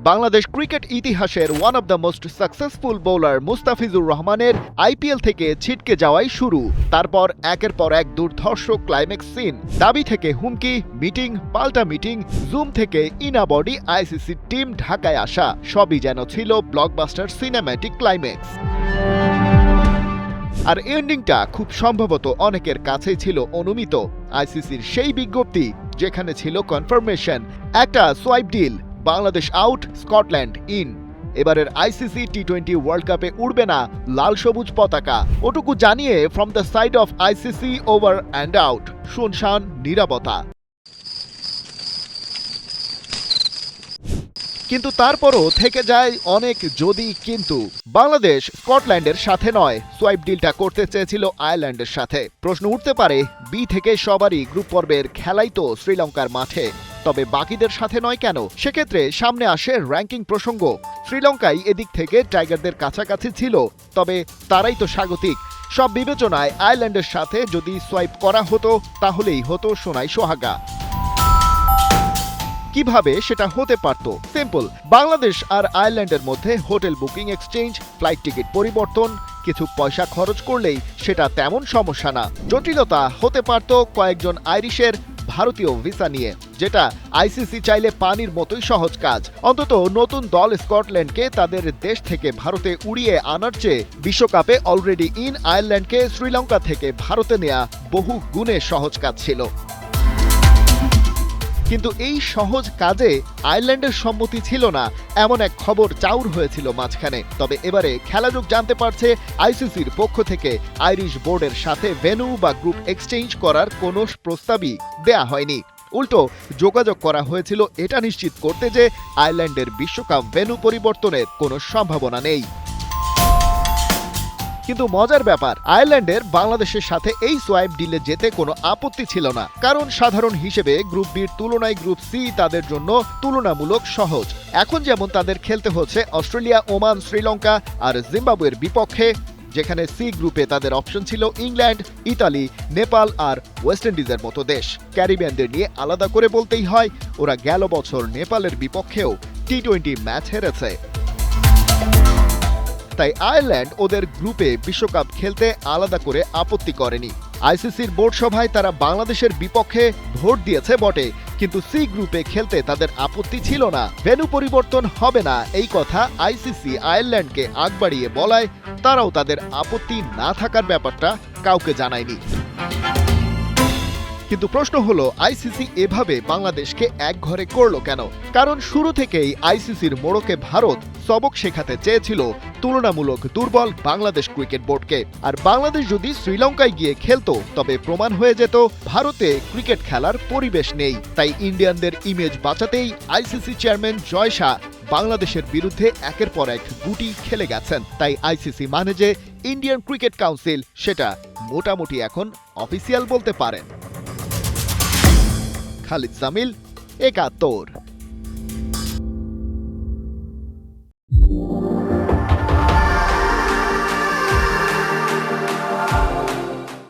Bangladesh cricket ইতিহাসের one of the most successful bowler Mustafizur রহমানের IPL থেকে ছিটকে যাওয়াই শুরু। তারপর একের পর এক দুর্ধর্ষ ক্লাইম্যাক্স সিন, দাবি থেকে হুমকি, মিটিং পাল্টা মিটিং, জুম থেকে ইনাবডি আইসিসি টিম ঢাকায় আসা, সবই যেন ছিল ব্লকবাস্টার সিনেম্যাটিক ক্লাইম্যাক্স। আর এন্ডিংটা খুব সম্ভবত অনেকের কাছেই ছিল অনুমিত। আইসিসির সেই বিজ্ঞপ্তি যেখানে ছিল কনফার্মেশন, একটা swipe deal, Bangladesh out, Scotland in. এবারের আইসিসি টি-20 ওয়ার্ল্ড কাপে উড়বে না লাল সবুজ পতাকা, ওটুকু জানিয়ে from the side of ICC over and out, শুনশান নীরবতা। কিন্তু তারপরও থেকে যায় অনেক যদি কিন্তু। বাংলাদেশ স্কটল্যান্ডের সাথে নয়, সোয়াইপ ডিলটা করতে চেয়েছিল আয়ারল্যান্ডের সাথে। প্রশ্ন উঠতে পারে, বি থেকে সবারই গ্রুপ পর্বের খেলাই তো শ্রীলঙ্কার মাঠে, তবে বাকিদের সাথে নয় কেন? সেক্ষেত্রে সামনে আসে র্যাঙ্কিং প্রসঙ্গ। শ্রীলঙ্কাই এদিক থেকে টাইগারদের কাছাকাছি ছিল, তবে তারাই তো স্বাগতিক। সব বিবেচনায় আয়ারল্যান্ডের সাথে যদি সোয়াইপ করা হতো তাহলেই হতো সোনাই সোহাগা। কিভাবে সেটা হতে পারত? সিম্পল, বাংলাদেশ আর আয়ারল্যান্ডের মধ্যে hotel booking exchange, flight ticket পরিবর্তন, কিছু পয়সা খরচ করলেই সেটা তেমন সমস্যা না। জটিলতা হতে পারত কয়েকজন আইরিশের ভারতীয় ভিসা নিয়ে, যেটা আইসিসি চাইলে পানির মতোই সহজ কাজ। অন্তত নতুন দল স্কটল্যান্ডকে তাদের দেশ থেকে ভারতে উড়িয়ে আনার চেয়ে বিশ্বকাপে অলরেডি ইন আয়ারল্যান্ডকে শ্রীলঙ্কা থেকে ভারতে নেয়া বহু গুণে সহজ কাজ ছিল। কিন্তু এই সহজ কাজে আয়ারল্যান্ডের সম্মতি ছিল না, এমন এক খবর চাউর হয়েছিল মাঝখানে। তবে এবারে খেলাযোগ জানতে পারছে আইসিসির পক্ষ থেকে আইরিশ বোর্ডের সাথে ভেন্যু বা গ্রুপ এক্সচেঞ্জ করার কোনো প্রস্তাবই দেয়া হয়নি। উল্টো যোগাযোগ করা হয়েছিল এটা নিশ্চিত করতে যে আয়ারল্যান্ডের বিশ্বকাপ ভেন্যু পরিবর্তনের কোনো সম্ভাবনা নেই। কিন্তু মজার ব্যাপার, আয়ারল্যান্ডের বাংলাদেশের সাথে এই সোয়াইপ ডিলে যেতে কোনো আপত্তি ছিল না, কারণ সাধারণ হিসেবে গ্রুপ বির তুলনায় গ্রুপ সি তাদের জন্য তুলনামূলক সহজ। এখন যেমন তাদের খেলতে হচ্ছে অস্ট্রেলিয়া, ওমান, শ্রীলঙ্কা আর জিম্বাবুয়ের বিপক্ষে, যেখানে সি গ্রুপে তাদের অপশন ছিল ইংল্যান্ড, ইতালি, নেপাল আর ওয়েস্ট ইন্ডিজের মতো দেশ। ক্যারিবিয়ানদের নিয়ে আলাদা করে বলতেই হয়, ওরা গেল বছর নেপালের বিপক্ষেও টি-20 ম্যাচ হেরেছে। তাই আয়ারল্যান্ড ওদের গ্রুপে বিশ্বকাপ খেলতে আলাদা করে আপত্তি করেনি। আইসিসির বোর্ড সভায় তারা বাংলাদেশের বিপক্ষে ভোট দিয়েছে বটে, কিন্তু সি গ্রুপে খেলতে তাদের আপত্তি ছিল না। ভেন্যু পরিবর্তন হবে না এই কথা আইসিসি আয়ারল্যান্ডকে আগ বাড়িয়ে বলায় তারাও তাদের আপত্তি না থাকার ব্যাপারটা কাউকে জানায়নি। কিন্তু প্রশ্ন হলো, আইসিসি এভাবে বাংলাদেশকে একঘরে করলো কেন? কারণ শুরু থেকেই আইসিসির মোড়কে ভারত সবক শেখাতে চেয়েছিল তুলনামূলক দুর্বল বাংলাদেশ ক্রিকেট বোর্ডকে। আর বাংলাদেশ যদি শ্রীলঙ্কায় গিয়ে খেলতো তবে প্রমাণ হয়ে যেত ভারতে ক্রিকেট খেলার পরিবেশ নেই। তাই ইন্ডিয়ানদের ইমেজ বাঁচাতেই আইসিসি চেয়ারম্যান জয় শাহ বাংলাদেশের বিরুদ্ধে একের পর এক গুটি খেলে গেছেন। তাই আইসিসি মানে যে ইন্ডিয়ান ক্রিকেট কাউন্সিল, সেটা মোটামুটি এখন অফিসিয়াল বলতে পারেন। খালিদ জামিল, ৭১।